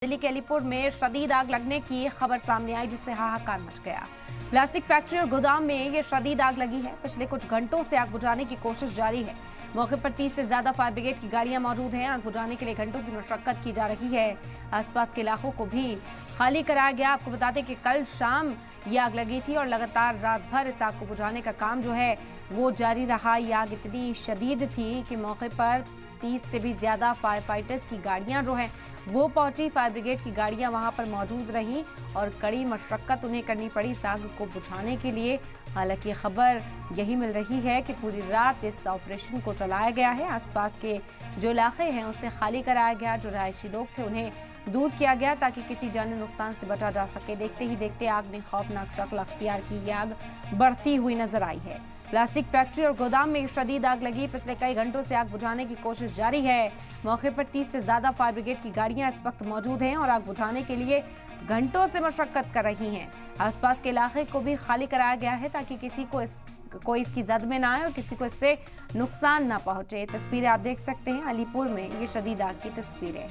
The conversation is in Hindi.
दिल्ली के अलीपुर में शदीद आग लगने की खबर सामने आई, जिससे हाहाकार मच गया। प्लास्टिक फैक्ट्री और गोदाम में ये शदीद आग लगी है। पिछले कुछ घंटों से आग बुझाने की कोशिश जारी है। मौके पर 30 से ज्यादा फायर ब्रिगेड की गाड़ियां मौजूद हैं। आग बुझाने के लिए घंटों की मशक्कत की जा रही है। आसपास के इलाकों को भी खाली कराया गया। आपको बता दें कि कल शाम ये आग लगी थी और लगातार रात भर इस आग को बुझाने का काम जो है वो जारी रहा। ये आग इतनी शदीद थी कि मौके पर 30 से भी ज्यादा फायर फाइटर्स की गाड़ियां जो हैं वो पहुंची। फायर ब्रिगेड की गाड़ियां वहां पर मौजूद रहीं और कड़ी मशक्कत उन्हें करनी पड़ी इस आग को बुझाने के लिए। हालांकि खबर यही मिल रही है कि पूरी रात इस ऑपरेशन को चलाया गया है। आसपास के जो इलाके हैं उसे खाली कराया गया। जो रहायशी लोग थे उन्हें दूर किया गया ताकि किसी जानी नुकसान से बचा जा सके। देखते ही देखते आग ने खौफनाक शक्ल अख्तियार की। ये आग बढ़ती हुई नजर आई है। प्लास्टिक फैक्ट्री और गोदाम में शदीद आग लगी। पिछले कई घंटों से आग बुझाने की कोशिश जारी है। मौके पर 30 से ज्यादा फायर ब्रिगेड की गाड़ियां इस वक्त मौजूद हैं और आग बुझाने के लिए घंटों से मशक्कत कर रही हैं। आसपास के इलाके को भी खाली कराया गया है ताकि किसी को कोई इसकी जद में ना आए और किसी को इससे नुकसान ना पहुंचे। तस्वीरें आप देख सकते हैं, अलीपुर में ये शदीद आग की तस्वीरें।